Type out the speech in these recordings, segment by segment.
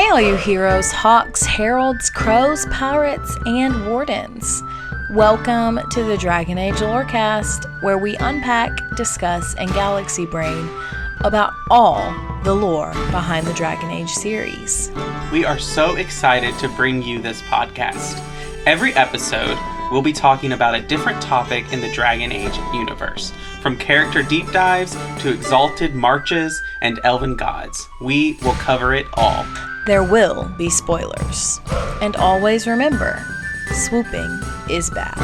all you heroes, hawks, heralds, crows, pirates, and wardens. Welcome to the Dragon Age Lorecast, where we unpack, discuss, and galaxy brain about all the lore behind the Dragon Age series. We are so excited to bring you this podcast. Every episode, we'll be talking about a different topic in the Dragon Age universe, from character deep dives to exalted marches and elven gods. We will cover it all. There will be spoilers. And always remember, swooping is bad.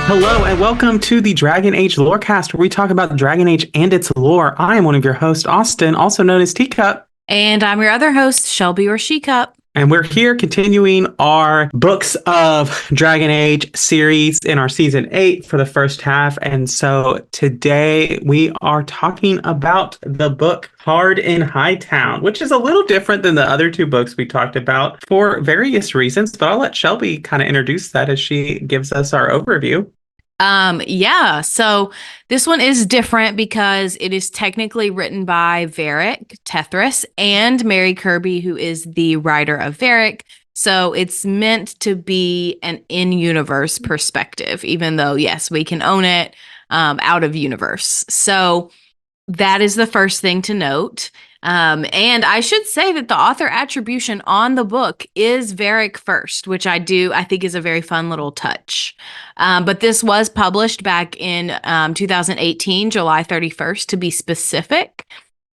Hello and welcome to the Dragon Age Lorecast, where we talk about the Dragon Age and its lore. I am one of your hosts, Austin, also known as Teacup. And I'm your other host, Shelby or Shecup. And we're here continuing our Books of Dragon Age series in our Season 8 for the first half. And so today we are talking about the book Hard in Hightown, which is a little different than the other two books we talked about for various reasons. But I'll let Shelby kind of introduce that as she gives us our overview. So this one is different because it is technically written by Varric Tethras and Mary Kirby, who is the writer of Varric. So it's meant to be an in-universe perspective, even though, yes, we can own it out of universe. So that is the first thing to note. And I should say that the author attribution on the book is Varric first, which I think is a very fun little touch. But this was published back in 2018, July 31st, to be specific.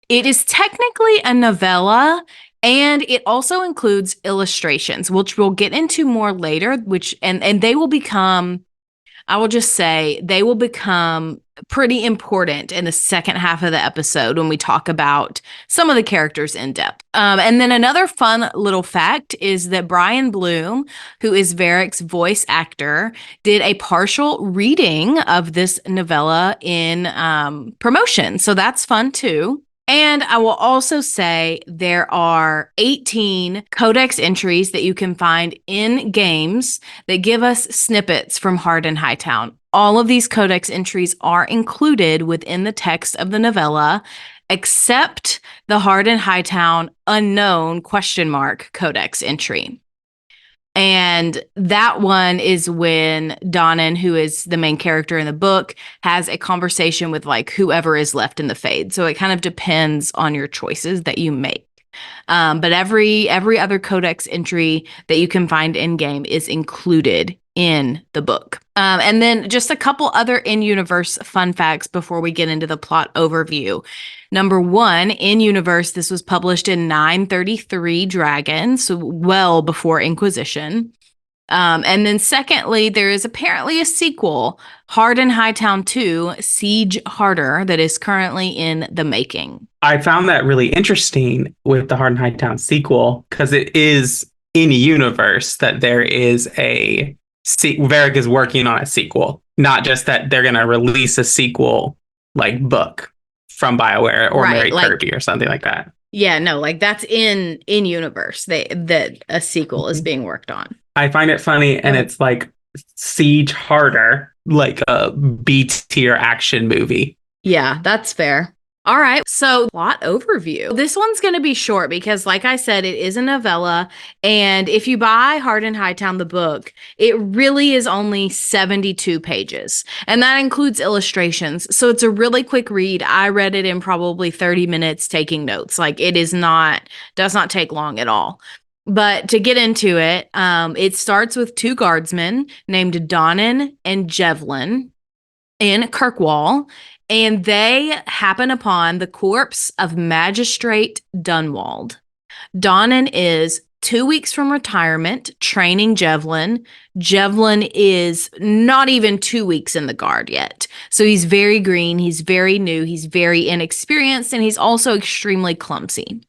It is technically a novella, and it also includes illustrations, which we'll get into more later, and they will become, I will just say, they will become pretty important in the second half of the episode when we talk about some of the characters in depth. And then another fun little fact is that Brian Bloom, who is Varric's voice actor, did a partial reading of this novella in promotion. So that's fun too. And I will also say there are 18 codex entries that you can find in games that give us snippets from Hard in Hightown. All of these codex entries are included within the text of the novella, except the Hard in Hightown unknown ? Codex entry. And that one is when Donnan, who is the main character in the book, has a conversation with like whoever is left in the Fade. So it kind of depends on your choices that you make. But every other codex entry that you can find in game is included in the book. And then just a couple other in-universe fun facts before we get into the plot overview. Number one, in universe, this was published in 933 Dragon, so well before Inquisition. And then secondly, there is apparently a sequel, Hard in Hightown 2, Siege Harder, that is currently in the making. I found that really interesting with the Hard in Hightown sequel, because it is in universe that there is Varric is working on a sequel, not just that they're going to release a sequel like book from BioWare or Mary Kirby or something like that. Yeah, no, like that's in universe that a sequel is being worked on. I find it funny, and it's like Siege Harder, like a B-tier action movie. Yeah, that's fair. All right, so plot overview. This one's going to be short because, like I said, it is a novella. And if you buy Hard in Hightown, the book, it really is only 72 pages. And that includes illustrations. So it's a really quick read. I read it in probably 30 minutes taking notes. Like does not take long at all. But to get into it, it starts with two guardsmen named Donnan and Jevlin in Kirkwall. And they happen upon the corpse of Magistrate Dunwald. Donnan is 2 weeks from retirement, training Jevlin. Jevlin is not even 2 weeks in the guard yet. So he's very green, he's very new, he's very inexperienced, and he's also extremely clumsy.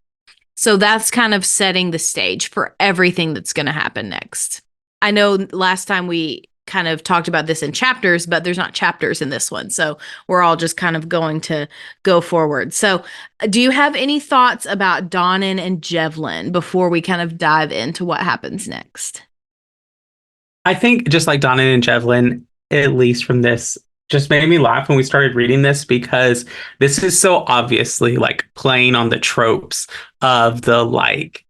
So that's kind of setting the stage for everything that's going to happen next. I know last time we kind of talked about this in chapters, but there's not chapters in this one. So we're all just kind of going to go forward. So do you have any thoughts about Donnan and Jevlin before we kind of dive into what happens next? I think just like Donnan and Jevlin, at least from this, just made me laugh when we started reading this because this is so obviously like playing on the tropes of the like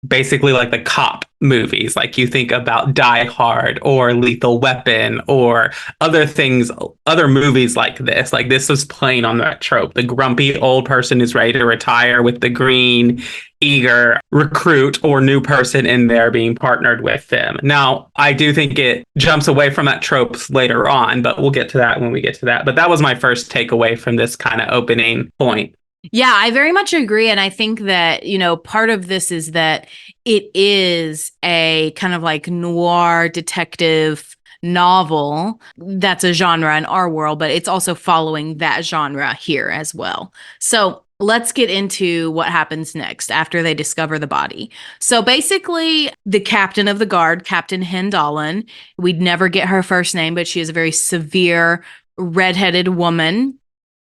basically like the cop movies. Like you think about Die Hard or Lethal Weapon or other things, other movies like this. Like this was playing on that trope. The grumpy old person who's ready to retire with the green, eager recruit or new person in there being partnered with them. Now, I do think it jumps away from that tropes later on, but we'll get to that when we get to that. But that was my first takeaway from this kind of opening point. Yeah, I very much agree. And I think that, part of this is that it is a kind of like noir detective novel. That's a genre in our world, but it's also following that genre here as well. So let's get into what happens next after they discover the body. So basically, the captain of the guard, Captain Hendallen, we'd never get her first name, but she is a very severe redheaded woman.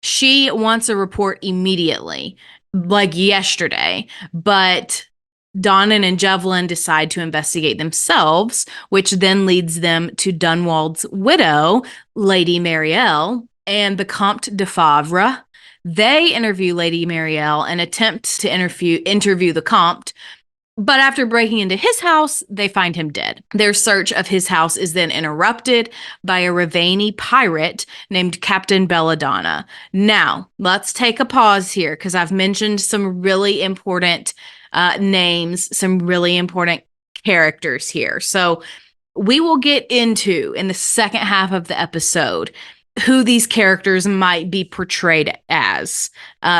She wants a report immediately, like yesterday, but Donnan and Jevlin decide to investigate themselves, which then leads them to Dunwald's widow, Lady Marielle, and the Comte de Favre. They interview Lady Marielle and attempt to interview the Comte, but after breaking into his house, they find him dead. Their search of his house is then interrupted by a Ravani pirate named Captain Belladonna. Now, let's take a pause here because I've mentioned some really important names, some really important characters here. So we will get into, in the second half of the episode, who these characters might be portrayed as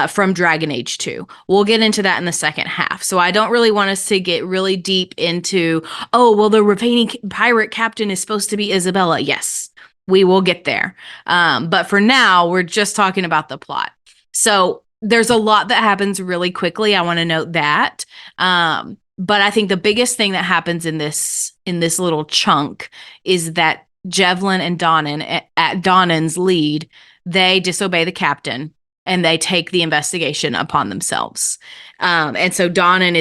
from Dragon Age 2. We'll get into that in the second half. So I don't really want us to get really deep into, the Ravani pirate captain is supposed to be Isabella. Yes, we will get there. But for now, we're just talking about the plot. So there's a lot that happens really quickly. I want to note that. But I think the biggest thing that happens in this little chunk is that Jevlin and Donnan, at Donnan's lead, they disobey the captain and they take the investigation upon themselves. And so Donnan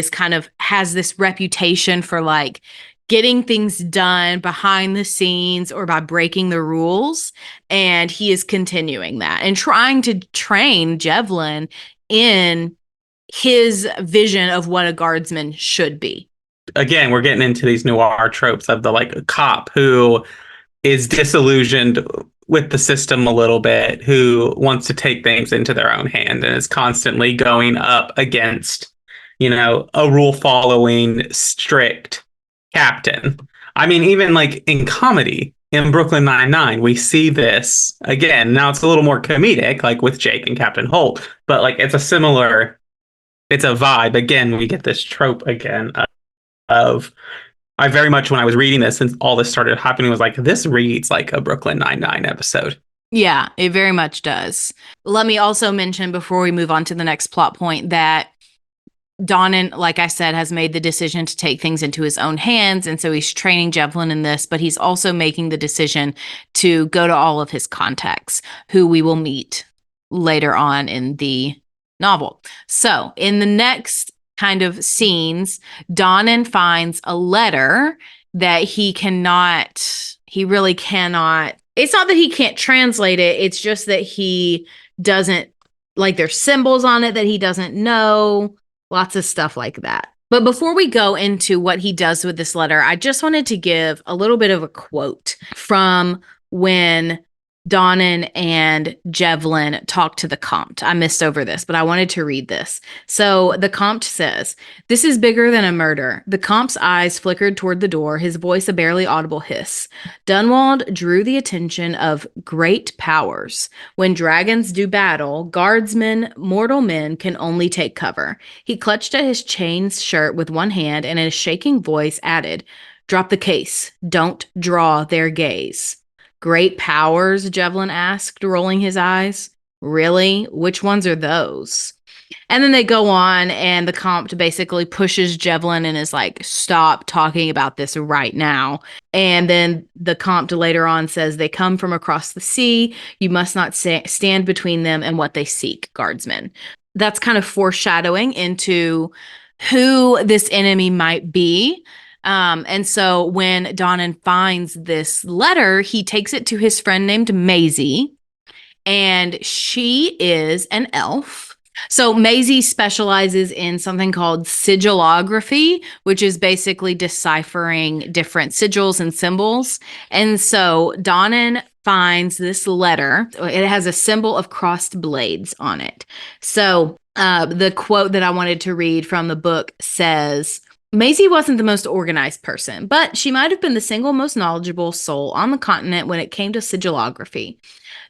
has this reputation for like getting things done behind the scenes or by breaking the rules. And he is continuing that and trying to train Jevlin in his vision of what a guardsman should be. Again, we're getting into these noir tropes of the like cop who is disillusioned with the system a little bit, who wants to take things into their own hand and is constantly going up against, a rule following strict captain. I mean, even like in comedy in Brooklyn Nine-Nine, we see this again. Now it's a little more comedic, like with Jake and Captain Holt, but like it's a vibe. Again, we get this trope again of I very much, when I was reading this, since all this started happening, was like, this reads like a Brooklyn Nine-Nine episode. Yeah, it very much does. Let me also mention before we move on to the next plot point that Donnan, like I said, has made the decision to take things into his own hands. And so he's training Jevlin in this, but he's also making the decision to go to all of his contacts, who we will meet later on in the novel. So in the next kind of scenes, Donnan finds a letter that he really cannot, it's not that he can't translate it, it's just that he doesn't, like there's symbols on it that he doesn't know, lots of stuff like that. But before we go into what he does with this letter, I just wanted to give a little bit of a quote from when Donnan and Jevlin talk to the Comte. I missed over this, but I wanted to read this. So the Comte says, "This is bigger than a murder." The Comte's eyes flickered toward the door, his voice a barely audible hiss. Dunwald drew the attention of great powers. When dragons do battle, guardsmen, mortal men can only take cover. He clutched at his chain shirt with one hand and in a shaking voice added, "Drop the case. Don't draw their gaze." "Great powers?" Jevlin asked, rolling his eyes. "Really? Which ones are those?" And then they go on, and the Comte basically pushes Javelin and is like, stop talking about this right now. And then the Comte later on says, they come from across the sea. You must not stand between them and what they seek, guardsmen. That's kind of foreshadowing into who this enemy might be. And so when Donnan finds this letter, he takes it to his friend named Maisie, and she is an elf. So Maisie specializes in something called sigillography, which is basically deciphering different sigils and symbols. And so Donnan finds this letter. It has a symbol of crossed blades on it. So the quote that I wanted to read from the book says, Maisie wasn't the most organized person, but she might have been the single most knowledgeable soul on the continent when it came to sigillography.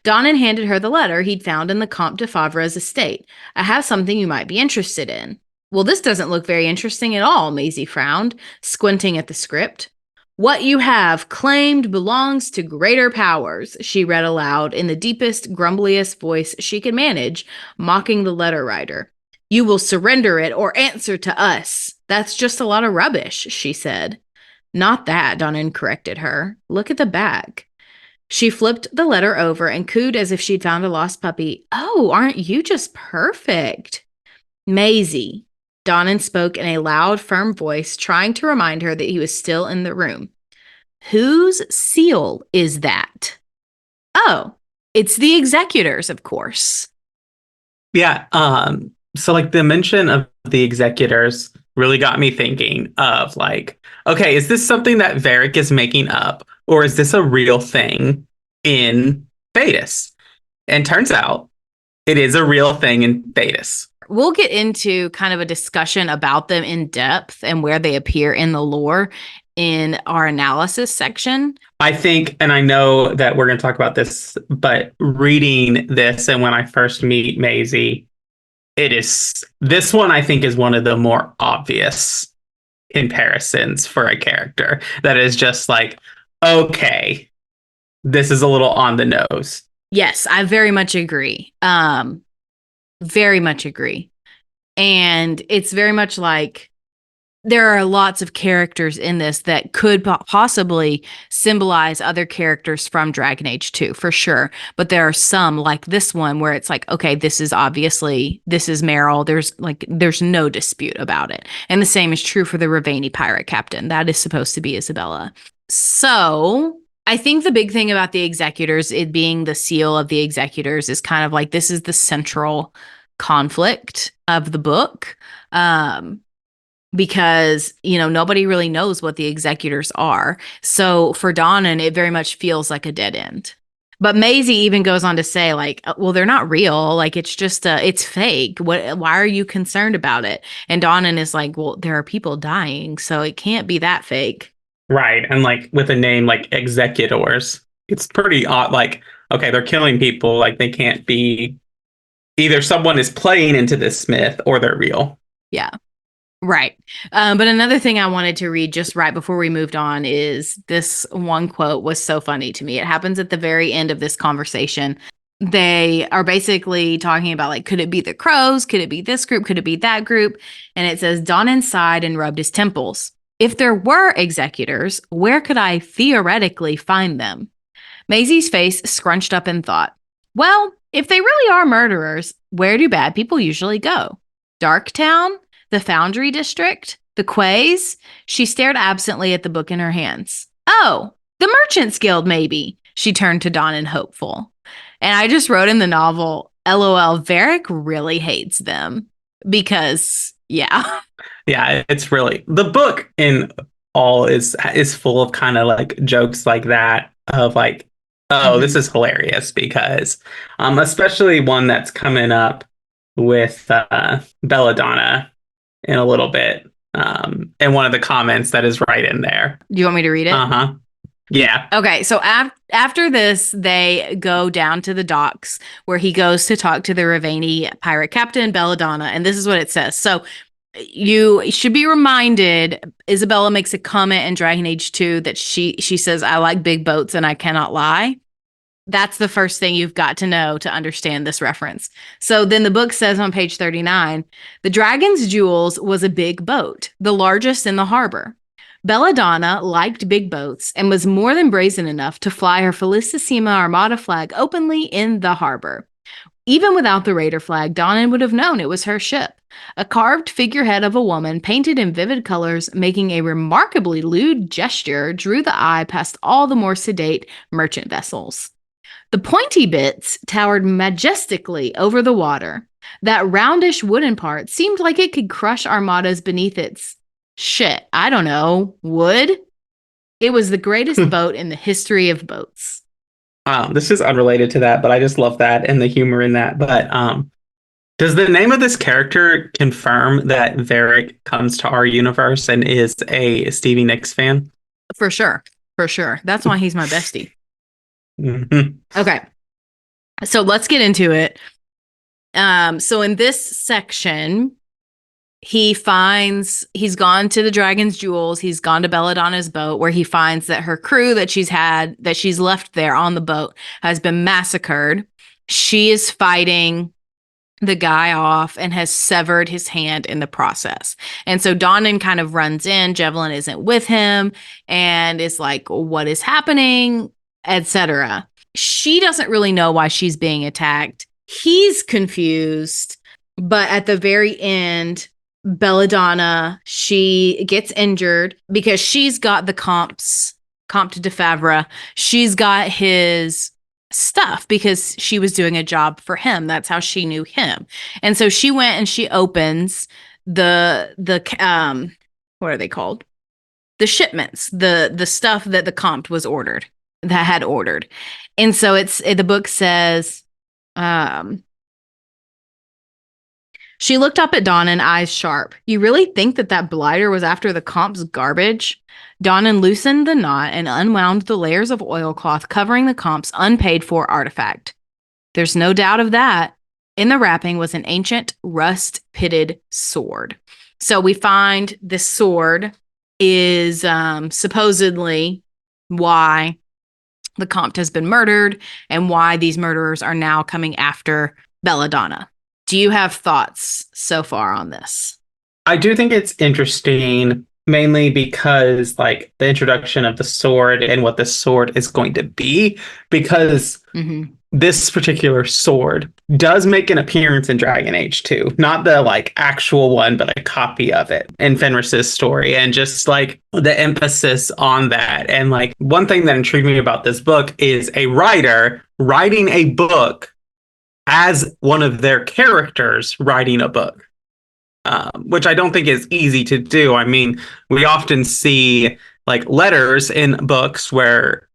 Donnan handed her the letter he'd found in the Comte de Favre's estate. I have something you might be interested in. Well, this doesn't look very interesting at all, Maisie frowned, squinting at the script. What you have claimed belongs to greater powers, she read aloud in the deepest, grumbliest voice she could manage, mocking the letter writer. You will surrender it or answer to us. That's just a lot of rubbish, she said. Not that, Donnan corrected her. Look at the back. She flipped the letter over and cooed as if she'd found a lost puppy. Oh, aren't you just perfect? Maisie. Donnan spoke in a loud, firm voice, trying to remind her that he was still in the room. Whose seal is that? Oh, it's the executor's, of course. Yeah. So like the mention of the executors really got me thinking of like, okay, is this something that Varric is making up, or is this a real thing in Thedas? And turns out it is a real thing in Thedas. We'll get into kind of a discussion about them in depth and where they appear in the lore in our analysis section. I think, and I know that we're going to talk about this, but reading this and when I first meet Maisie, this one I think is one of the more obvious comparisons for a character that is just like, okay, this is a little on the nose. Yes, I very much agree. Very much agree. And it's very much like there are lots of characters in this that could possibly symbolize other characters from Dragon Age 2, for sure. But there are some like this one where it's like, okay, this is Meryl. There's no dispute about it. And the same is true for the Ravani pirate captain. That is supposed to be Isabella. So I think the big thing about the executors, it being the seal of the executors, is kind of like this is the central conflict of the book. Because, nobody really knows what the executors are. So for Donnan, it very much feels like a dead end. But Maisie even goes on to say, like, well, they're not real. Like, it's just, it's fake. Why are you concerned about it? And Donnan is like, well, there are people dying, so it can't be that fake. Right. And like with a name like executors, it's pretty odd. Like, okay, they're killing people. Like they can't be, either someone is playing into this myth or they're real. Yeah. Right. But another thing I wanted to read just right before we moved on is this one quote was so funny to me. It happens at the very end of this conversation. They are basically talking about, like, could it be the crows? Could it be this group? Could it be that group? And it says, Donnan sighed and rubbed his temples. If there were executors, where could I theoretically find them? Maisie's face scrunched up in thought. Well, if they really are murderers, where do bad people usually go? Darktown? The Foundry District? The Quays? She stared absently at the book in her hands. Oh, the Merchants Guild, maybe. She turned to Donnan, hopeful. And I just wrote in the novel, LOL, Varric really hates them. Because, yeah. Yeah, it's really, the book in all is full of kind of like jokes like that of like, oh, this is hilarious because, especially one that's coming up with Belladonna in a little bit. And one of the comments that is right in there. Do you want me to read it? Uh-huh. Yeah. Okay, so after this, they go down to the docks where he goes to talk to the Ravani pirate captain, Belladonna, and this is what it says. So you should be reminded, Isabella makes a comment in Dragon Age 2 that she says, I like big boats and I cannot lie. That's the first thing you've got to know to understand this reference. So then the book says on page 39, the Dragon's Jewels was a big boat, the largest in the harbor. Belladonna liked big boats and was more than brazen enough to fly her Felicissima Armada flag openly in the harbor. Even without the Raider flag, Donnan would have known it was her ship. A carved figurehead of a woman, painted in vivid colors, making a remarkably lewd gesture, drew the eye past all the more sedate merchant vessels. The pointy bits towered majestically over the water. That roundish wooden part seemed like it could crush armadas beneath its I don't know, wood? It was the greatest boat in the history of boats. This is unrelated to that, but I just love that and the humor in that. But does the name of this character confirm that Varric comes to our universe and is a Stevie Nicks fan? For sure. For sure. That's why he's my bestie. Mm-hmm. Okay. So let's get into it. So in this section, he's gone to the Dragon's Jewels. He's gone to Belladonna's boat, where he finds that her crew that she's left there on the boat has been massacred. She is fighting the guy off and has severed his hand in the process. And so Donnan kind of runs in. Javelin isn't with him and is like, what is happening, etc. She doesn't really know why she's being attacked. He's confused, but at the very end, Belladonna, she gets injured because she's got the Comte de Favre. She's got his stuff because she was doing a job for him. That's how she knew him. And so she went and she opens the what are they called? The shipments, the stuff that the Comte had ordered. And so the book says, she looked up at Donnan, eyes sharp. You really think that blighter was after the Comte's garbage? Donnan loosened the knot and unwound the layers of oilcloth covering the Comte's unpaid-for artifact. There's no doubt of that. In the wrapping was an ancient, rust-pitted sword. So we find this sword is supposedly why the Comte has been murdered and why these murderers are now coming after Belladonna. Do you have thoughts so far on this? I do think it's interesting, mainly because like the introduction of the sword and what the sword is going to be, because this particular sword does make an appearance in Dragon Age 2. Not the like actual one, but a copy of it in Fenris's story, and just like the emphasis on that. And like one thing that intrigued me about this book is a writer writing a book as one of their characters writing a book, which I don't think is easy to do. I mean, we often see like letters in books where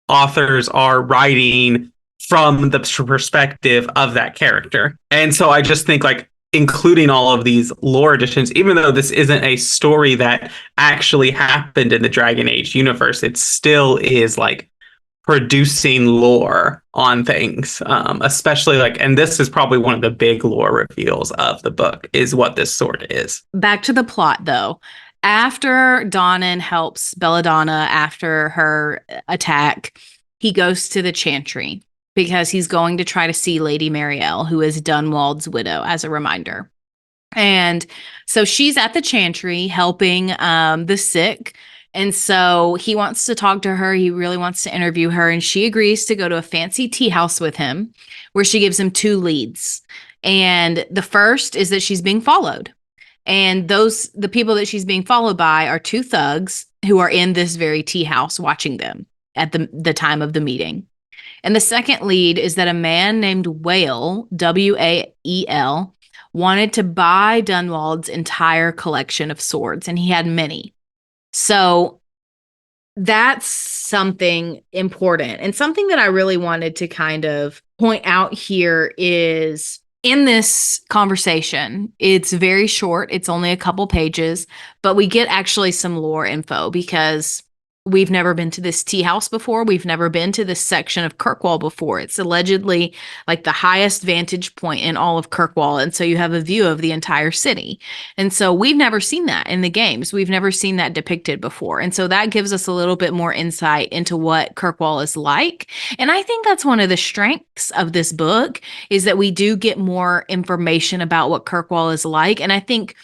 authors are writing from the perspective of that character. And so I just think like including all of these lore additions, even though this isn't a story that actually happened in the Dragon Age universe, it still is like producing lore on things, especially like, and this is probably one of the big lore reveals of the book, is what this sword is. Back to the plot, though. After Donnan helps Belladonna after her attack, he goes to the Chantry because he's going to try to see Lady Marielle, who is Dunwald's widow, as a reminder. And so she's at the Chantry helping the sick. And so he wants to talk to her. He really wants to interview her. And she agrees to go to a fancy tea house with him where she gives him 2 leads. And the first is that she's being followed. And the people that she's being followed by are 2 thugs who are in this very tea house watching them at the time of the meeting. And the second lead is that a man named Whale, Wael, wanted to buy Dunwald's entire collection of swords. And he had many. So that's something important. And something that I really wanted to kind of point out here is in this conversation, it's very short. It's only a couple pages, but we get actually some lore info because we've never been to this tea house before. We've never been to this section of Kirkwall before. It's allegedly like the highest vantage point in all of Kirkwall. And so you have a view of the entire city. And so we've never seen that in the games. We've never seen that depicted before. And so that gives us a little bit more insight into what Kirkwall is like. And I think that's one of the strengths of this book is that we do get more information about what Kirkwall is like. And I think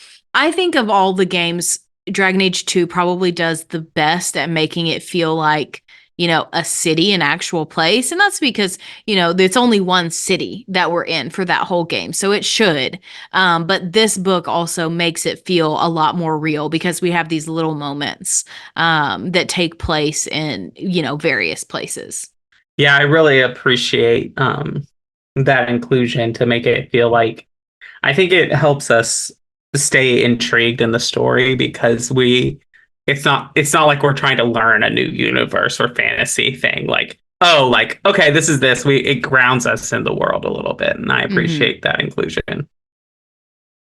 of all the games, Dragon Age 2 probably does the best at making it feel like, a city, an actual place. And that's because, it's only one city that we're in for that whole game. So it should. But this book also makes it feel a lot more real because we have these little moments that take place in, various places. Yeah, I really appreciate that inclusion to make it feel like I think it helps us stay intrigued in the story because it's not like we're trying to learn a new universe or fantasy thing. Like, oh, like, okay, this is this. It grounds us in the world a little bit, and I appreciate that inclusion.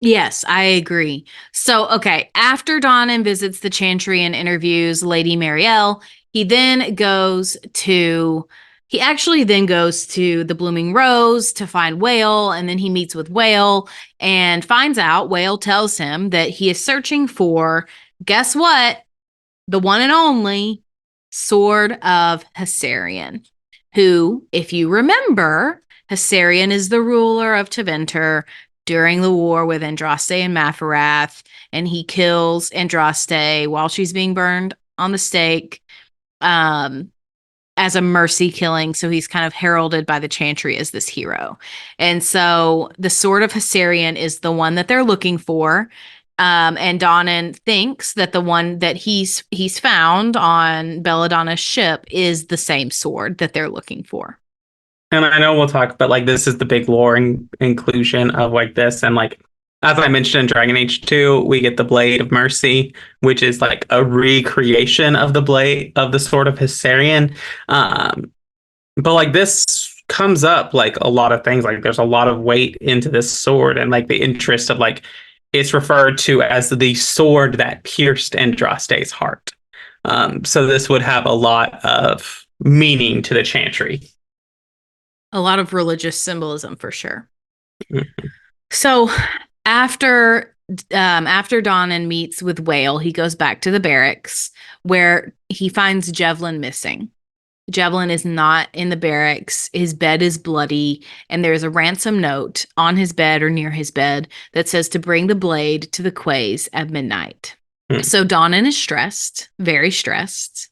Yes, I agree. So, okay, after Donnan visits the Chantry and interviews Lady Marielle, he actually then goes to the Blooming Rose to find Whale, and then he meets with Whale and finds out Whale tells him that he is searching for, guess what? The one and only Sword of Hessarian, who, if you remember, Hessarian is the ruler of Tevinter during the war with Andraste and Mafarath, and he kills Andraste while she's being burned on the stake as a mercy killing. So he's kind of heralded by the Chantry as this hero. And so the Sword of Hessarian is the one that they're looking for. And Donnan thinks that the one that he's found on Belladonna's ship is the same sword that they're looking for. And I know we'll talk, but like this is the big lore inclusion of like this, and like as I mentioned in Dragon Age 2, we get the Blade of Mercy, which is like a recreation of the blade of the Sword of Hessarian. But like this comes up like a lot of things. Like there's a lot of weight into this sword, and like the interest of like it's referred to as the sword that pierced Andraste's heart. So this would have a lot of meaning to the Chantry. A lot of religious symbolism for sure. Mm-hmm. So after Donnan meets with Whale, he goes back to the barracks where he finds Jevlin missing. Jevlin is not in the barracks. His bed is bloody, and there's a ransom note on his bed or near his bed that says to bring the blade to the quays at midnight. So Donnan is stressed, very stressed.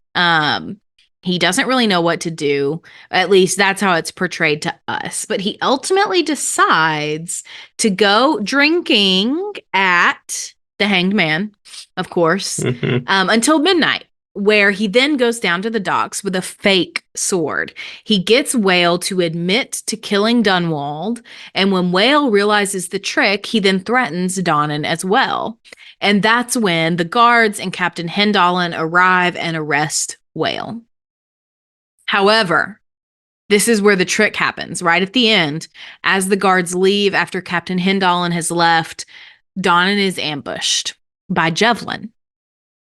He doesn't really know what to do. At least that's how it's portrayed to us. But he ultimately decides to go drinking at the Hanged Man, of course, until midnight, where he then goes down to the docks with a fake sword. He gets Whale to admit to killing Dunwald, and when Whale realizes the trick, he then threatens Donnan as well. And that's when the guards and Captain Hendallen arrive and arrest Whale. However, this is where the trick happens, right at the end. As the guards leave after Captain Hendallen has left, Donnan is ambushed by Jevlin.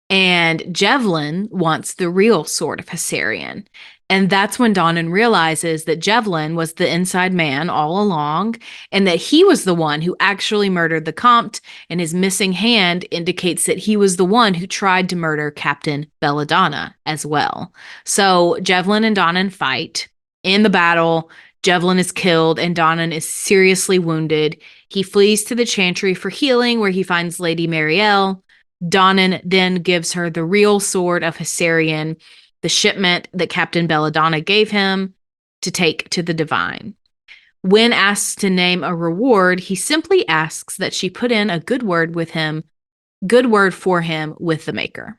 And Jevlin wants the real Sword of Hessarian. And that's when Donnan realizes that Jevlin was the inside man all along, and that he was the one who actually murdered the Comte, and his missing hand indicates that he was the one who tried to murder Captain Belladonna as well. So Jevlin and Donnan fight. In the battle, Jevlin is killed and Donnan is seriously wounded. He flees to the Chantry for healing, where he finds Lady Marielle. Donnan then gives her the real Sword of Hessarian, the shipment that Captain Belladonna gave him to take to the Divine. When asked to name a reward, he simply asks that she put in a good word for him with the Maker.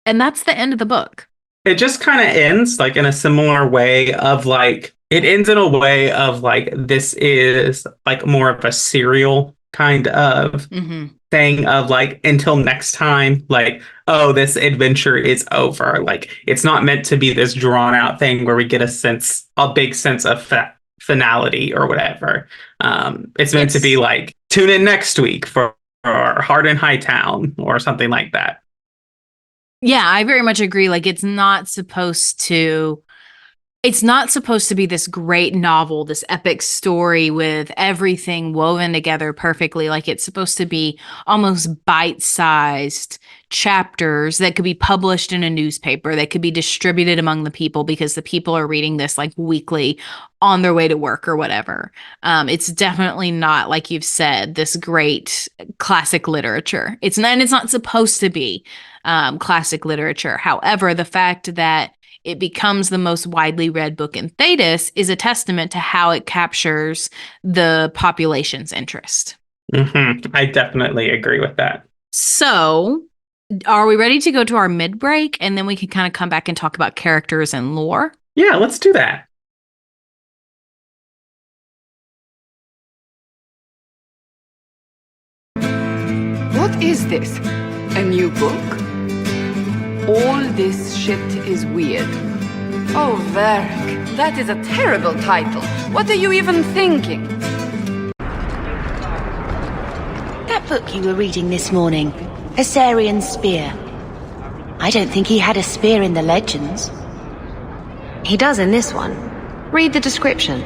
And that's the end of the book. It just kind of ends like in a similar way of like, it ends in a way of like, this is like more of a serial kind of thing of like, until next time, like, oh, this adventure is over. Like, it's not meant to be this drawn out thing where we get a big sense of finality or whatever. It's meant to be like, tune in next week for Heart in Hightown or something like that. Yeah, I very much agree. Like it's not supposed to be this great novel, this epic story with everything woven together perfectly. Like it's supposed to be almost bite-sized chapters that could be published in a newspaper, that could be distributed among the people because the people are reading this like weekly on their way to work or whatever. It's definitely not, like you've said, this great classic literature. It's not, and it's not supposed to be classic literature. However, the fact that it becomes the most widely read book in Thedas is a testament to how it captures the population's interest. I definitely agree with that. So, are we ready to go to our mid break? And then we can kind of come back and talk about characters and lore? Yeah, let's do that. What is this? A new book? All this shit is weird. Oh, Varric, that is a terrible title. What are you even thinking? That book you were reading this morning, Hysarian's Spear. I don't think he had a spear in the legends. He does in this one. Read the description.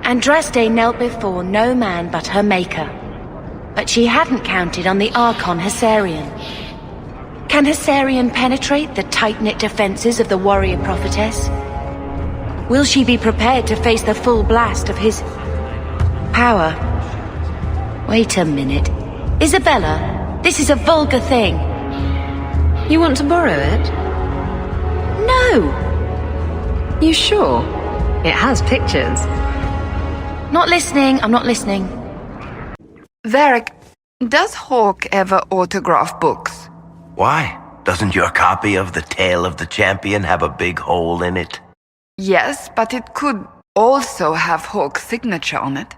Andraste knelt before no man but her maker. But she hadn't counted on the Archon Hysarian. Can Hysarian penetrate the tight-knit defenses of the warrior prophetess? Will she be prepared to face the full blast of his power? Wait a minute. Isabella, this is a vulgar thing. You want to borrow it? No! You sure? It has pictures. Not listening, I'm not listening. Varric, does Hawk ever autograph books? Why? Doesn't your copy of The Tale of the Champion have a big hole in it? Yes, but it could also have Hawk's signature on it.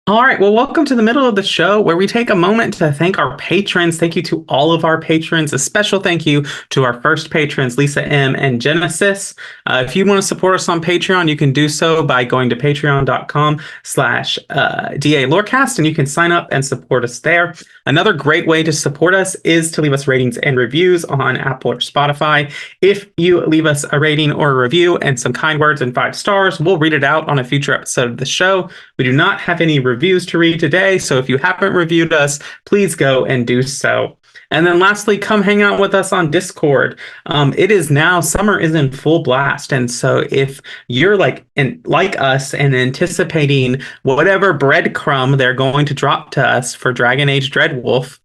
All right, well, welcome to the middle of the show where we take a moment to thank our patrons. Thank you to all of our patrons. A special thank you to our first patrons, Lisa M. and Genesis. If you want to support us on Patreon, you can do so by going to patreon.com/DA Lorecast, and you can sign up and support us there. Another great way to support us is to leave us ratings and reviews on Apple or Spotify. If you leave us a rating or a review and some kind words and 5 stars, we'll read it out on a future episode of the show. We do not have any reviews to read today, so if you haven't reviewed us, please go and do so. And then lastly, come hang out with us on Discord. It is now, summer is in full blast. And so if you're like us and anticipating whatever breadcrumb they're going to drop to us for Dragon Age Dreadwolf,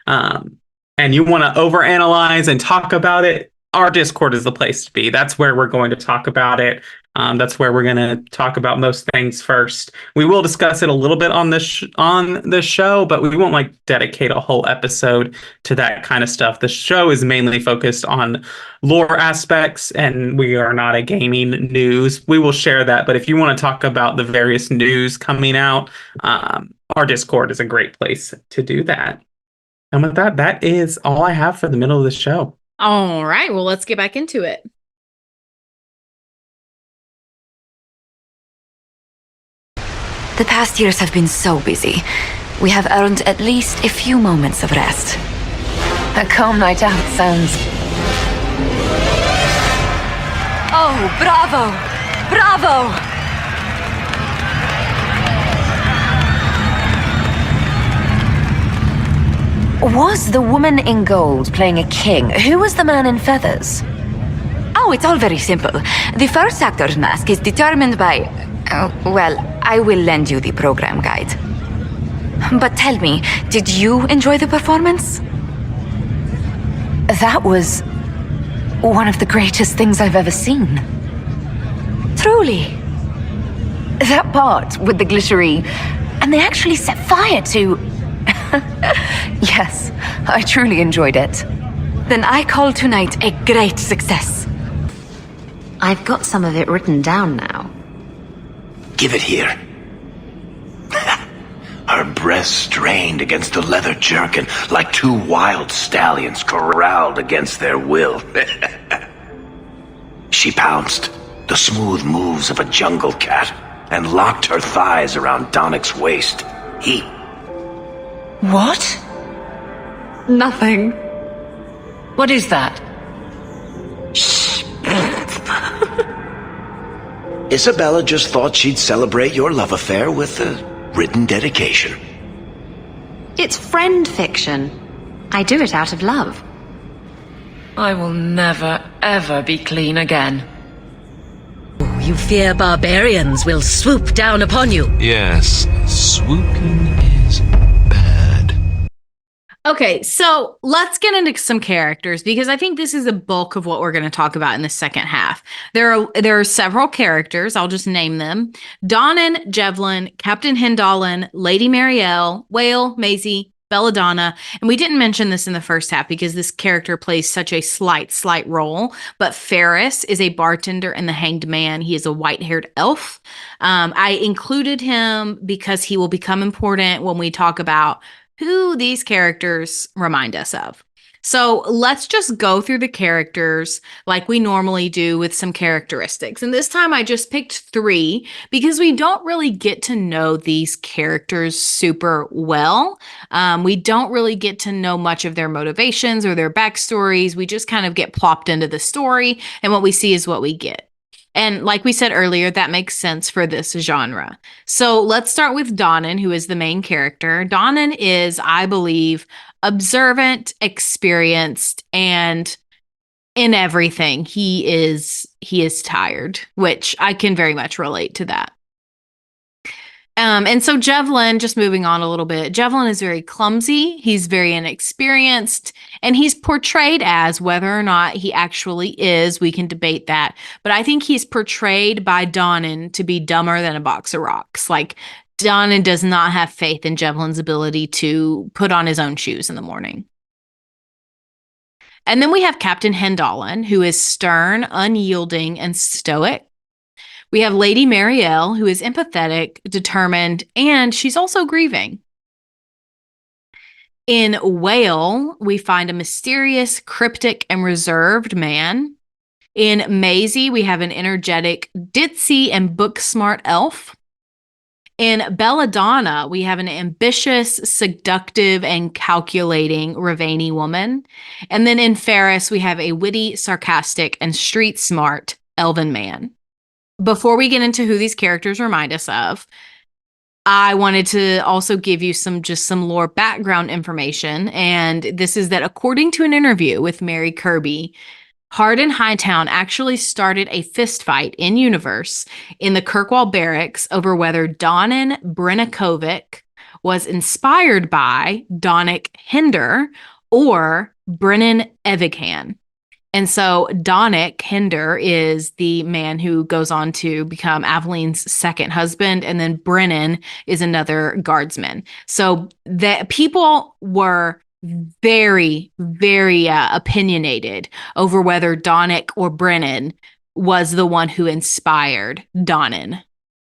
and you want to overanalyze and talk about it, our Discord is the place to be. That's where we're going to talk about it. That's where we're going to talk about most things first. We will discuss it a little bit on the show, but we won't like dedicate a whole episode to that kind of stuff. The show is mainly focused on lore aspects, and we are not a gaming news. We will share that, but if you want to talk about the various news coming out, our Discord is a great place to do that. And with that, that is all I have for the middle of the show. All right, well, let's get back into it. The past years have been so busy. We have earned at least a few moments of rest. A calm night out sounds... Oh, bravo! Bravo! Was the woman in gold playing a king? Who was the man in feathers? Oh, it's all very simple. The first actor's mask is determined by... well, I will lend you the program guide. But tell me, did you enjoy the performance? That was one of the greatest things I've ever seen. Truly. That part with the glittery, and they actually set fire to... Yes, I truly enjoyed it. Then I call tonight a great success. I've got some of it written down now. Give it here. Her breasts strained against the leather jerkin like 2 wild stallions corralled against their will. She pounced, the smooth moves of a jungle cat, and locked her thighs around Donnick's waist. He... What? Nothing. What is that? Isabella just thought she'd celebrate your love affair with a written dedication. It's friend fiction. I do it out of love. I will never, ever be clean again. You fear barbarians will swoop down upon you. Yes, swooping is bad. Okay, so let's get into some characters because I think this is the bulk of what we're going to talk about in the second half. There are several characters. I'll just name them: Donnan, Jevlin, Captain Hindalin, Lady Marielle, Whale, Maisie, Belladonna. And we didn't mention this in the first half because this character plays such a slight role. But Ferris is a bartender in The Hanged Man. He is a white-haired elf. I included him because he will become important when we talk about who these characters remind us of. So let's just go through the characters like we normally do with some characteristics. And this time I just picked 3 because we don't really get to know these characters super well. We don't really get to know much of their motivations or their backstories. We just kind of get plopped into the story, and what we see is what we get. And like we said earlier, that makes sense for this genre. So let's start with Donnan, who is the main character. Donnan is, I believe, observant, experienced, and in everything. He is tired, which I can very much relate to that. And so Jevlin, just moving on a little bit, Jevlin is very clumsy. He's very inexperienced, and he's portrayed as, whether or not he actually is, we can debate that. But I think he's portrayed by Donnan to be dumber than a box of rocks. Like, Donnan does not have faith in Jevlin's ability to put on his own shoes in the morning. And then we have Captain Hindalin, who is stern, unyielding, and stoic. We have Lady Marielle, who is empathetic, determined, and she's also grieving. In Whale, we find a mysterious, cryptic, and reserved man. In Maisie, we have an energetic, ditzy, and book-smart elf. In Belladonna, we have an ambitious, seductive, and calculating Ravani woman. And then in Ferris, we have a witty, sarcastic, and street-smart elven man. Before we get into who these characters remind us of, I wanted to also give you some lore background information. And this is that according to an interview with Mary Kirby, Hard and Hightown actually started a fistfight in universe in the Kirkwall barracks over whether Donnan Brennakovic was inspired by Donnic Hinder or Brennan Evighan. And so Donnic Hinder is the man who goes on to become Aveline's second husband, and then Brennan is another guardsman. So the people were very, very opinionated over whether Donnic or Brennan was the one who inspired Donnan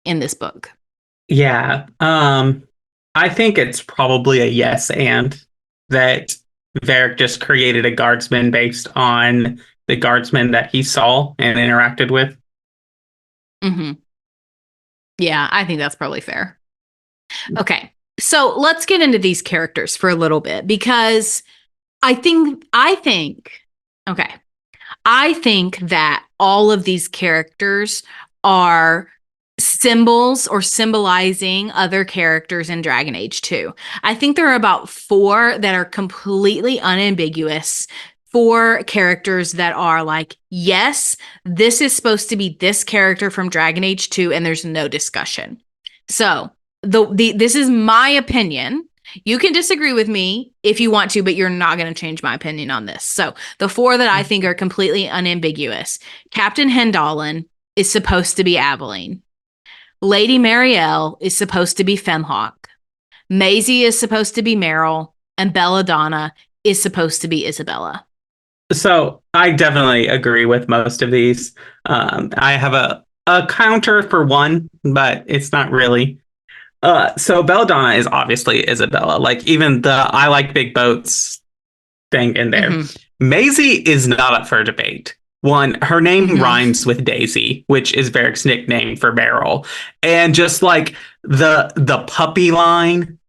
in this book. Yeah. I think it's probably a yes, and that Varric just created a guardsman based on the guardsman that he saw and interacted with. Mm-hmm. Yeah, I think that's probably fair. Okay, so let's get into these characters for a little bit, because I think that all of these characters are symbols or symbolizing other characters in Dragon Age 2. I think there are about 4 that are completely unambiguous. 4 characters that are like, yes, this is supposed to be this character from Dragon Age 2, and there's no discussion. So this is my opinion. You can disagree with me if you want to, but you're not going to change my opinion on this. So the 4 that I think are completely unambiguous: Captain Hindalin is supposed to be Aveline. Lady Marielle is supposed to be Femhawk. Maisie is supposed to be Meryl, and Belladonna is supposed to be Isabella. So I definitely agree with most of these. I have a counter for one, but it's not really. So Belladonna is obviously Isabella. Like, even the I like big boats thing in there. Mm-hmm. Maisie is not up for debate. One, her name rhymes with Daisy, which is Varric's nickname for Meryl. And just like the puppy line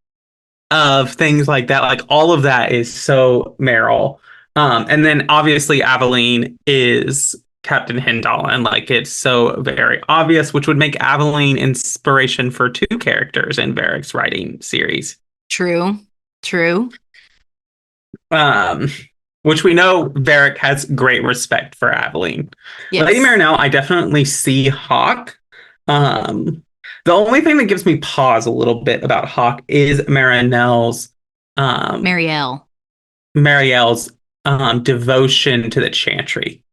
of things like that, like all of that is so Meryl. And then obviously Aveline is Captain Hindal, and like it's so very obvious, which would make Aveline inspiration for two characters in Varric's writing series. True. Which we know Varric has great respect for Aveline. Yes. Lady Marinelle, I definitely see Hawk. The only thing that gives me pause a little bit about Hawk is Marinelle's Marielle's devotion to the Chantry.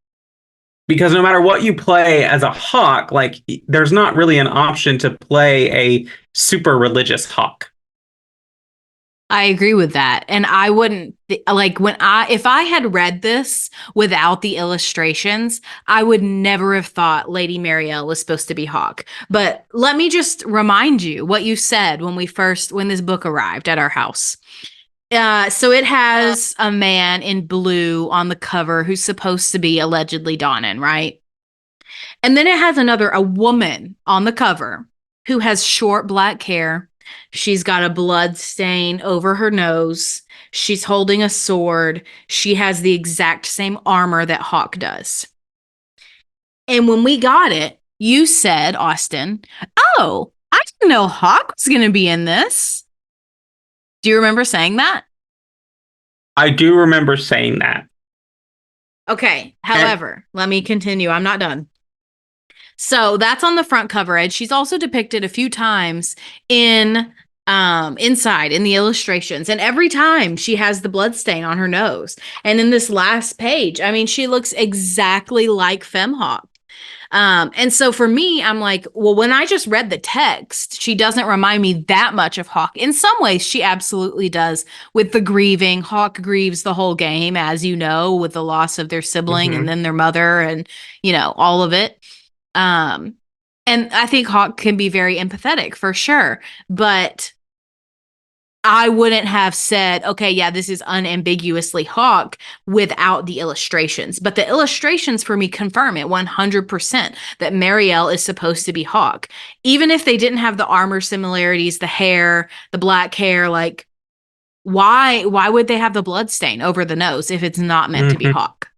Because no matter what you play as a Hawk, like there's not really an option to play a super religious Hawk. I agree with that. And I wouldn't if I had read this without the illustrations, I would never have thought Lady Marielle was supposed to be Hawk. But let me just remind you what you said when this book arrived at our house. So it has a man in blue on the cover who's supposed to be allegedly Donnan, right? And then it has a woman on the cover who has short black hair. She's got a blood stain over her nose. She's holding a sword. She has the exact same armor that Hawk does. And when we got it, you said, Austin, "Oh, I didn't know Hawk was going to be in this." Do you remember saying that? I do remember saying that. Okay. However, let me continue. I'm not done. So that's on the front cover, and she's also depicted a few times in inside in the illustrations, and every time she has the blood stain on her nose. And in this last page, I mean, she looks exactly like Femhawk. And so for me, I'm like, well, when I just read the text, she doesn't remind me that much of Hawk. In some ways, she absolutely does with the grieving. Hawk grieves the whole game, as you know, with the loss of their sibling and then their mother and, all of it. And I think Hawk can be very empathetic for sure, but I wouldn't have said, okay, yeah, this is unambiguously Hawk without the illustrations. But the illustrations for me confirm it 100% that Marielle is supposed to be Hawk. Even if they didn't have the armor similarities, the hair, the black hair, like why would they have the blood stain over the nose if it's not meant to be Hawk?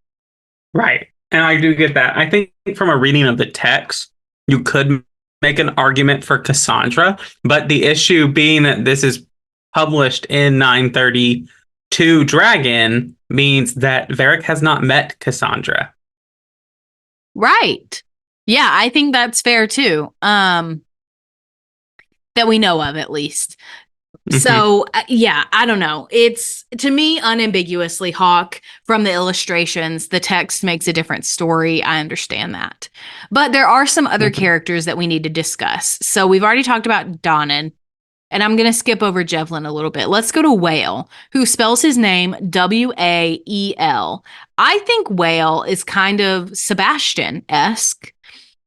Right. And I do get that. I think from a reading of the text, you could make an argument for Cassandra, but the issue being that this is published in 932 Dragon means that Varric has not met Cassandra. Right. Yeah, I think that's fair too. That we know of, at least. So, yeah, I don't know. It's, to me, unambiguously Hawk from the illustrations. The text makes a different story. I understand that. But there are some other characters that we need to discuss. So we've already talked about Donnan, and I'm going to skip over Jevlin a little bit. Let's go to Whale, who spells his name Wael. I think Whale is kind of Sebastian-esque.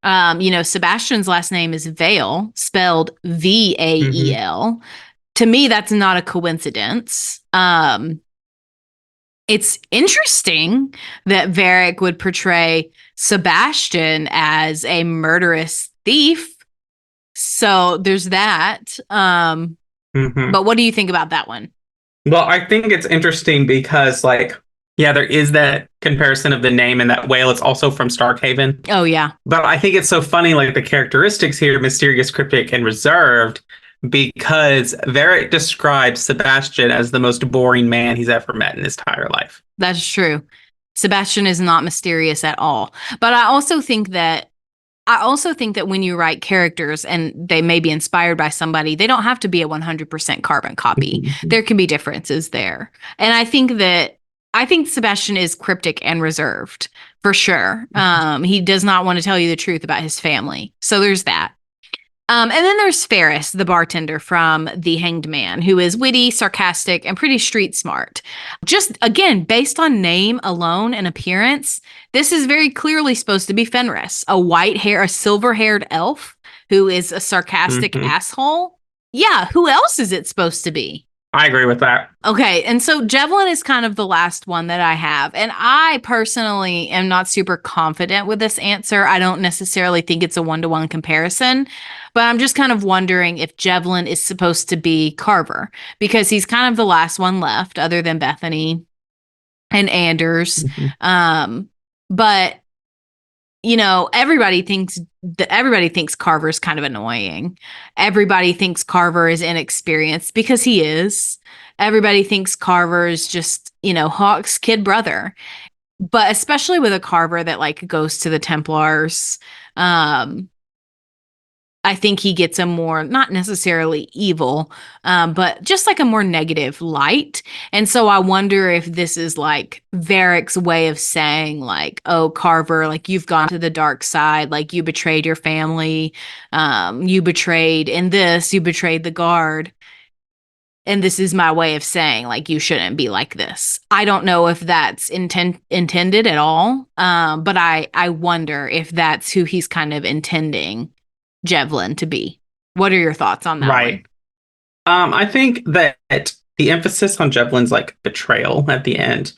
Sebastian's last name is Veil, spelled Vael. To me, that's not a coincidence. It's interesting that Varric would portray Sebastian as a murderous thief. So there's that. But what do you think about that one? Well, I think it's interesting because, there is that comparison of the name and that Whale is also from Starkhaven. Oh, yeah. But I think it's so funny, the characteristics here, mysterious, cryptic, and reserved, because Varric describes Sebastian as the most boring man he's ever met in his entire life. That's true. Sebastian is not mysterious at all. But I also think that when you write characters and they may be inspired by somebody, they don't have to be a 100% carbon copy. There can be differences there. And I think Sebastian is cryptic and reserved for sure. He does not want to tell you the truth about his family. So there's that. And then there's Ferris, the bartender from The Hanged Man, who is witty, sarcastic, and pretty street smart. Just, again, based on name alone and appearance, this is very clearly supposed to be Fenris, a silver-haired elf who is a sarcastic asshole. Yeah, who else is it supposed to be? I agree with that. Okay, and so Jevlin is kind of the last one that I have. And I personally am not super confident with this answer. I don't necessarily think it's a one-to-one comparison. But I'm just kind of wondering if Jevlin is supposed to be Carver, because he's kind of the last one left other than Bethany. and Anders. Mhm. But you know, everybody thinks Carver's kind of annoying. Everybody thinks Carver is inexperienced because he is. Everybody thinks Carver is just, you know, Hawk's kid brother. But especially with a Carver that like goes to the Templars, um, I think he gets a more, not necessarily evil, but just like a more negative light. And so I wonder if this is like Varric's way of saying, like, oh, Carver, like you've gone to the dark side, like you betrayed your family, you betrayed you betrayed the guard. And this is my way of saying, like, you shouldn't be like this. I don't know if that's intended at all, but I wonder if that's who he's kind of intending Jevlin to be. What are your thoughts on that Right. I think that the emphasis on Jevlin's like betrayal at the end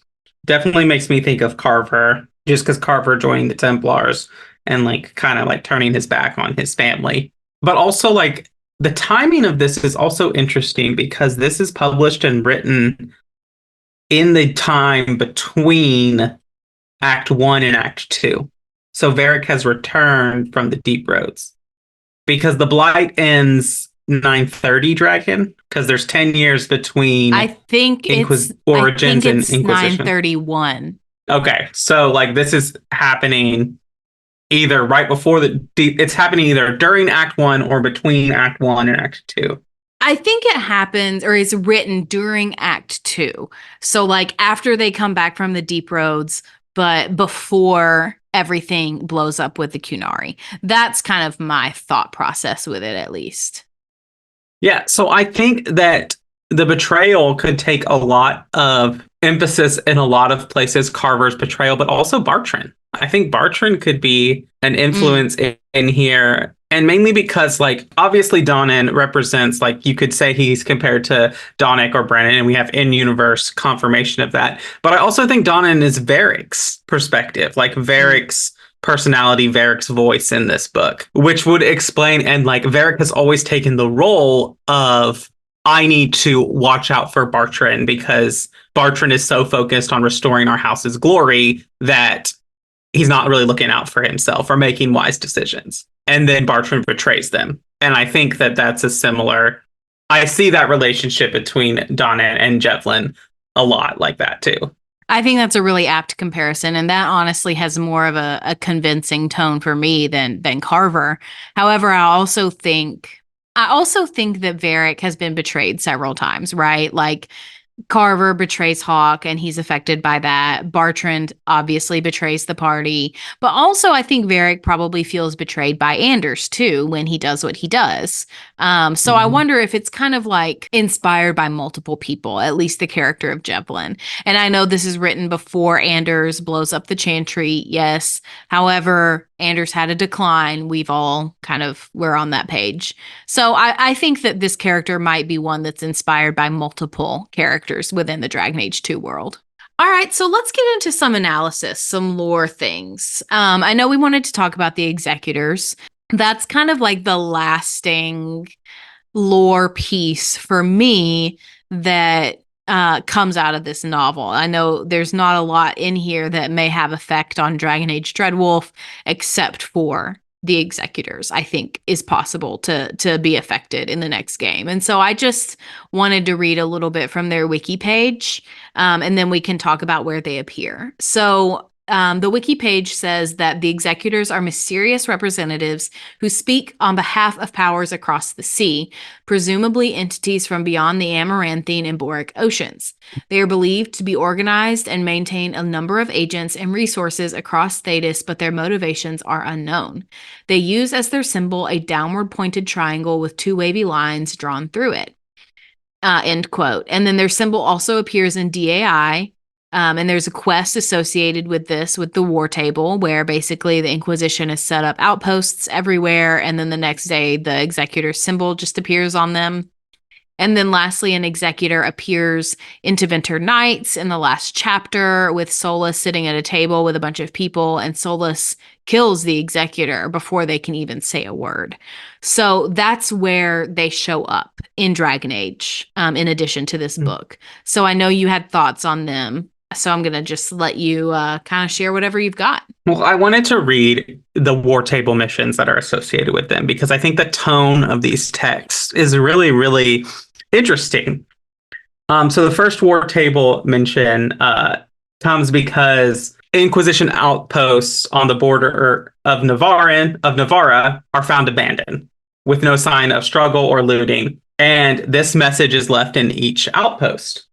definitely makes me think of Carver, just because Carver joining the Templars and like kind of like turning his back on his family. But also like the timing of this is also interesting because this is published and written in the time between Act 1 and Act 2. So Varric has returned from the Deep Roads because the Blight ends 930 Dragon because there's 10 years between I think Origins and it's Inquisition. 931. Okay, so like this is happening either right before it's happening either during Act 1 or between Act 1 and Act 2. I think it happens or is written during Act 2. So like after they come back from the Deep Roads, but before everything blows up with the Qunari. That's kind of my thought process with it, at least. Yeah, so I think that the betrayal could take a lot of emphasis in a lot of places, Carver's betrayal, but also Bartran. I think Bartran could be an influence in here. And mainly because, like, obviously Donnan represents, like, you could say he's compared to Donnic or Brennan, and we have in-universe confirmation of that. But I also think Donnan is Varric's perspective, like Varric's personality, Varric's voice in this book, which would explain, and like Varric has always taken the role of, I need to watch out for Bartran because Bartran is so focused on restoring our house's glory that he's not really looking out for himself or making wise decisions. And then Bartran betrays them. And I think that that's a similar, I see that relationship between Donnan and Jevlin a lot like that too. I think that's a really apt comparison, and that honestly has more of a convincing tone for me than Carver. However, I also think that Varric has been betrayed several times, right? Like Carver betrays Hawk and he's affected by that. Bartrand obviously betrays the party. But also I think Varric probably feels betrayed by Anders too when he does what he does. So I wonder if it's kind of like inspired by multiple people, at least the character of Jevlin. And I know this is written before Anders blows up the Chantry, yes. However, Anders had a decline. We're on that page. So I think that this character might be one that's inspired by multiple characters within the Dragon Age 2 world. All right, so let's get into some analysis, some lore things. I know we wanted to talk about the Executors. That's kind of like the lasting lore piece for me that comes out of this novel. I know there's not a lot in here that may have effect on Dragon Age Dreadwolf, except for the Executors, I think is possible to be affected in the next game. And so I just wanted to read a little bit from their wiki page, and then we can talk about where they appear. So the wiki page says that the Executors are mysterious representatives who speak on behalf of powers across the sea, presumably entities from beyond the Amaranthine and Boric oceans. They are believed to be organized and maintain a number of agents and resources across Thetis, but their motivations are unknown. They use as their symbol a downward pointed triangle with two wavy lines drawn through it. End quote. And then their symbol also appears in DAI. And there's a quest associated with this, with the War Table, where basically the Inquisition has set up outposts everywhere. And then the next day, the Executor symbol just appears on them. And then lastly, an Executor appears in Tevinter Nights in the last chapter with Solus sitting at a table with a bunch of people, and Solus kills the Executor before they can even say a word. So that's where they show up in Dragon Age, in addition to this book. So I know you had thoughts on them. So I'm going to just let you kind of share whatever you've got. Well, I wanted to read the war table missions that are associated with them because I think the tone of these texts is really, really interesting. So the first war table mention comes because Inquisition outposts on the border of Navarra are found abandoned with no sign of struggle or looting. And this message is left in each outpost.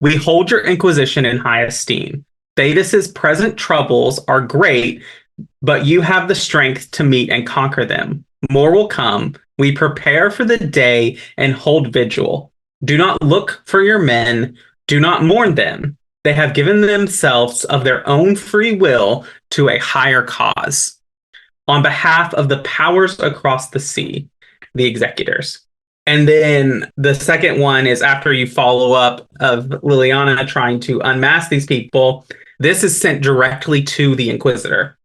We hold your Inquisition in high esteem. Thaddeus's present troubles are great, but you have the strength to meet and conquer them. More will come. We prepare for the day and hold vigil. Do not look for your men. Do not mourn them. They have given themselves of their own free will to a higher cause. On behalf of the powers across the sea, the executors. And then the second one is after you follow up of Liliana trying to unmask these people. This is sent directly to the Inquisitor.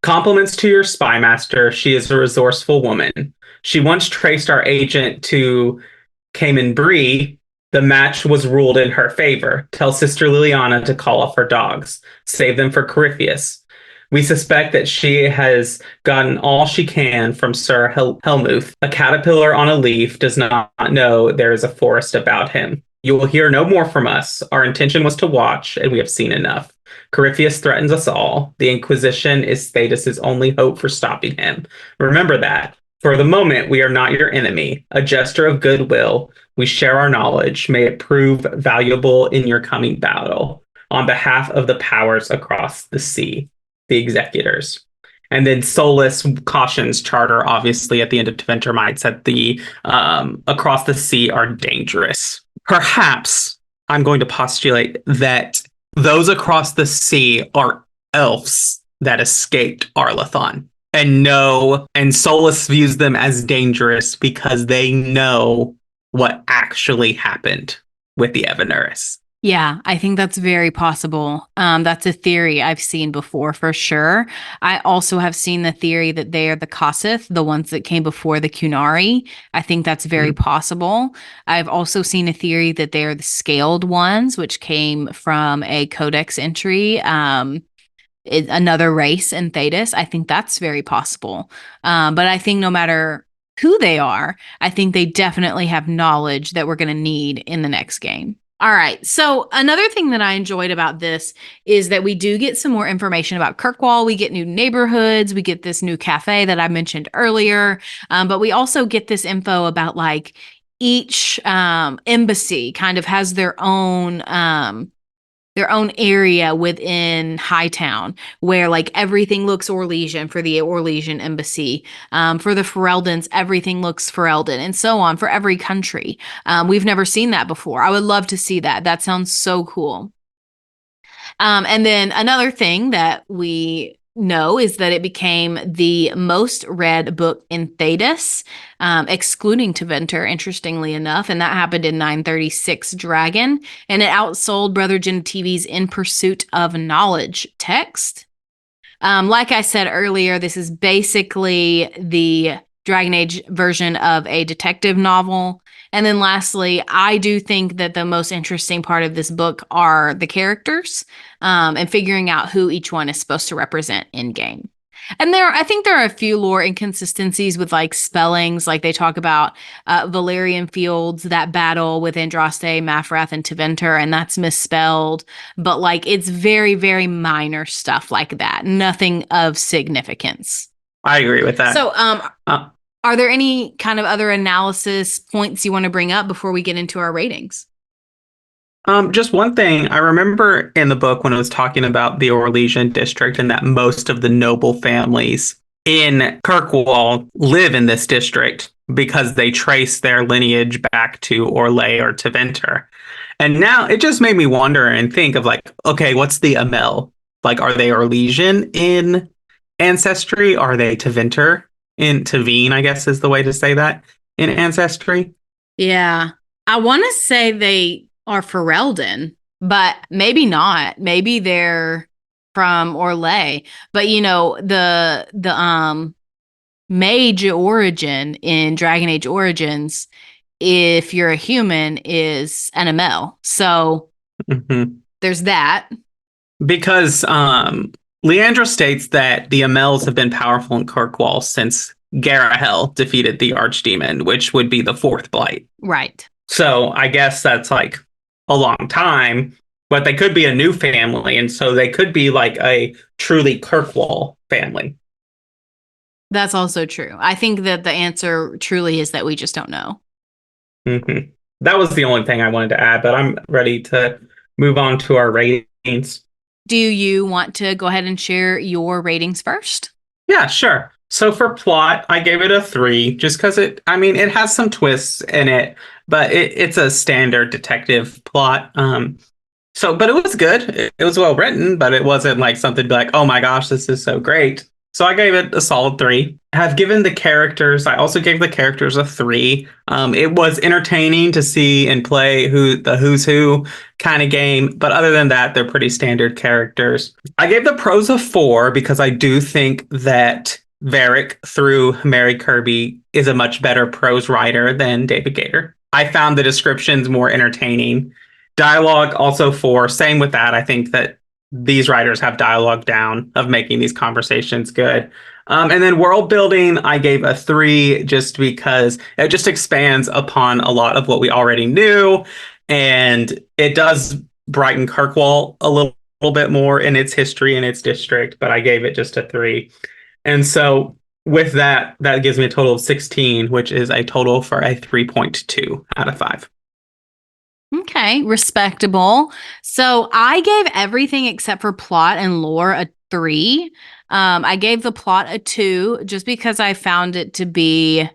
Compliments to your spy master. She is a resourceful woman. She once traced our agent to Cayman Bree. The match was ruled in her favor. Tell Sister Liliana to call off her dogs. Save them for Corypheus. We suspect that she has gotten all she can from Sir Helmuth. A caterpillar on a leaf does not know there is a forest about him. You will hear no more from us. Our intention was to watch, and we have seen enough. Corypheus threatens us all. The Inquisition is Thaddeus's only hope for stopping him. Remember that. For the moment, we are not your enemy. A gesture of goodwill. We share our knowledge. May it prove valuable in your coming battle. On behalf of the powers across the sea, the executors. And then Solus cautions Charter, obviously, at the end of Tevinter that the across the sea are dangerous. Perhaps I'm going to postulate that those across the sea are elves that escaped Arlathon. And Solus views them as dangerous because they know what actually happened with the Evanuris. Yeah, I think that's very possible. That's a theory I've seen before for sure. I also have seen the theory that they are the Kossith, the ones that came before the Kunari. I think that's very possible. I've also seen a theory that they are the Scaled ones, which came from a Codex entry. Another race in Thaddeus. I think that's very possible. But I think no matter who they are, I think they definitely have knowledge that we're going to need in the next game. All right. So another thing that I enjoyed about this is that we do get some more information about Kirkwall. We get new neighborhoods. We get this new cafe that I mentioned earlier. But we also get this info about like each embassy kind of has their own area within Hightown where like everything looks Orlesian for the Orlesian embassy. For the Fereldans, everything looks Ferelden and so on for every country. We've never seen that before. I would love to see that. That sounds so cool. And then another thing that we know is that it became the most read book in Thaddeus, excluding Tevinter, interestingly enough, and that happened in 936 Dragon, and it outsold Brother Genetivi's In Pursuit of Knowledge text. Like I said earlier, this is basically the Dragon Age version of a detective novel. And then lastly, I do think that the most interesting part of this book are the characters and figuring out who each one is supposed to represent in game. And I think there are a few lore inconsistencies with like spellings, like they talk about Valerian Fields, that battle with Andraste, Mafrath, and Tevinter, and that's misspelled. But like it's very, very minor stuff like that. Nothing of significance. I agree with that. So are there any kind of other analysis points you want to bring up before we get into our ratings? Just one thing. I remember in the book when it was talking about the Orlesian district and that most of the noble families in Kirkwall live in this district because they trace their lineage back to Orlais or Tevinter. And now it just made me wonder and think of like, okay, what's the Amel? Like, are they Orlesian in ancestry? Are they Tevinter? In Teveen, I guess is the way to say that in ancestry. Yeah. I want to say they are Ferelden, but maybe not. Maybe they're from Orlais. But you know, the mage origin in Dragon Age Origins, if you're a human, is an ML. So there's that. Because Leandra states that the Amels have been powerful in Kirkwall since Garahel defeated the Archdemon, which would be the fourth Blight. Right. So I guess that's like a long time, but they could be a new family, and so they could be like a truly Kirkwall family. That's also true. I think that the answer truly is that we just don't know. Mm-hmm. That was the only thing I wanted to add, but I'm ready to move on to our ratings. Do you want to go ahead and share your ratings first? Yeah, sure. So for plot, I gave it a 3 just because it has some twists in it, but it's a standard detective plot. But it was good. It was well written, but it wasn't like something to be like, oh my gosh, this is so great. So I gave it a solid 3. I also gave the characters a 3. It was entertaining to see and play the who's who kind of game. But other than that, they're pretty standard characters. I gave the prose a 4 because I do think that Varric, through Mary Kirby, is a much better prose writer than David Gator. I found the descriptions more entertaining. Dialogue also 4. Same with that. I think that these writers have dialogue down of making these conversations good. And then world building, I gave a 3 just because it just expands upon a lot of what we already knew. And it does brighten Kirkwall a little bit more in its history and its district, but I gave it just a 3. And so with that gives me a total of 16, which is a total for a 3.2 out of 5. Okay, respectable. So I gave everything except for plot and lore a 3. I gave the plot a 2 just because I found it to be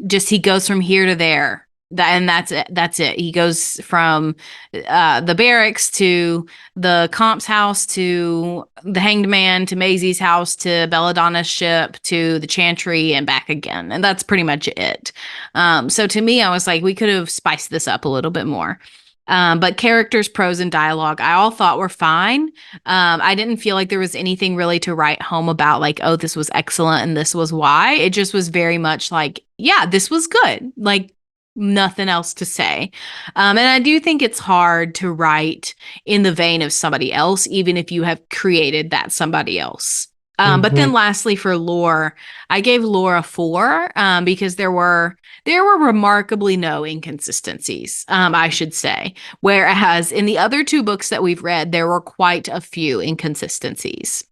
just he goes from here to there. And that's it. He goes from the barracks to the comp's house to the hanged man to Maisie's house to Belladonna's ship to the chantry and back again. And that's pretty much it. So to me, I was like, we could have spiced this up a little bit more. But characters, prose, and dialogue, I all thought were fine. I didn't feel like there was anything really to write home about, like, oh, this was excellent and this was why. It just was very much like, yeah, this was good. Like, nothing else to say. And I do think it's hard to write in the vein of somebody else, even if you have created that somebody else. But then lastly, for lore, I gave lore a 4 because there were remarkably no inconsistencies, I should say. Whereas in the other 2 books that we've read, there were quite a few inconsistencies.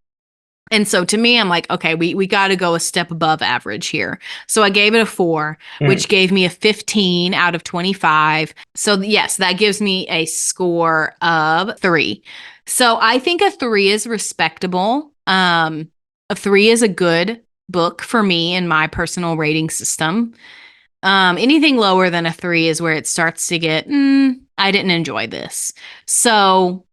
And so to me, I'm like, okay, we got to go a step above average here. So I gave it a 4, which gave me a 15 out of 25. So yes, that gives me a score of 3. So I think a 3 is respectable. A 3 is a good book for me in my personal rating system. Anything lower than a 3 is where it starts to get, I didn't enjoy this. So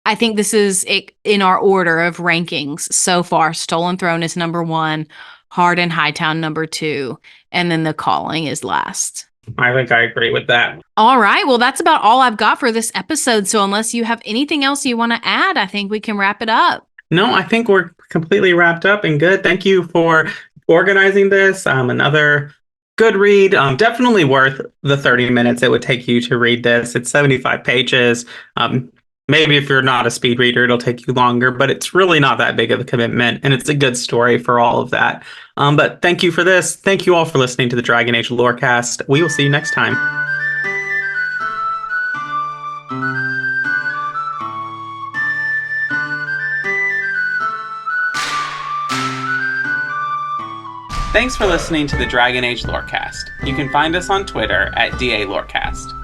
I think this is in our order of rankings so far. Stolen Throne is number 1, Hard and Hightown number 2, and then The Calling is last. I think I agree with that. All right. Well, that's about all I've got for this episode. So unless you have anything else you want to add, I think we can wrap it up. No, I think we're completely wrapped up and good. Thank you for organizing this. Another good read. Definitely worth the 30 minutes it would take you to read this. It's 75 pages. Maybe if you're not a speed reader, it'll take you longer, but it's really not that big of a commitment, and it's a good story for all of that. But thank you for this. Thank you all for listening to the Dragon Age Lorecast. We will see you next time. Thanks for listening to the Dragon Age Lorecast. You can find us on Twitter at DALorecast.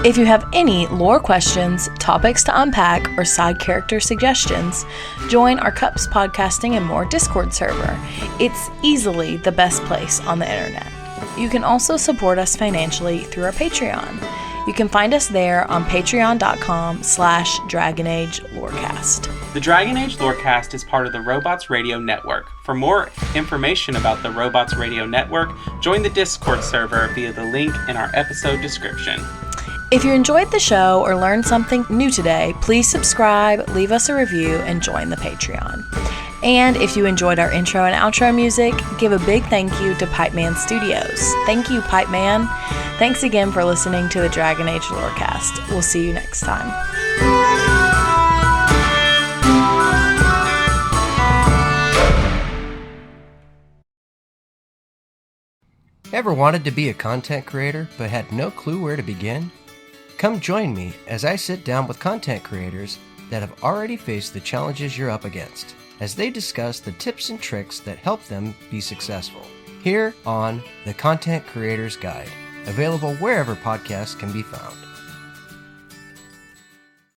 If you have any lore questions, topics to unpack, or side character suggestions, join our Cups Podcasting and More Discord server. It's easily the best place on the internet. You can also support us financially through our Patreon. You can find us there on patreon.com/DragonAgeLorecast. The Dragon Age Lorecast is part of the Robots Radio Network. For more information about the Robots Radio Network, join the Discord server via the link in our episode description. If you enjoyed the show or learned something new today, please subscribe, leave us a review, and join the Patreon. And if you enjoyed our intro and outro music, give a big thank you to Pipeman Studios. Thank you, Pipeman. Thanks again for listening to the Dragon Age Lorecast. We'll see you next time. Ever wanted to be a content creator but had no clue where to begin? Come join me as I sit down with content creators that have already faced the challenges you're up against, as they discuss the tips and tricks that help them be successful. Here on The Content Creator's Guide, available wherever podcasts can be found.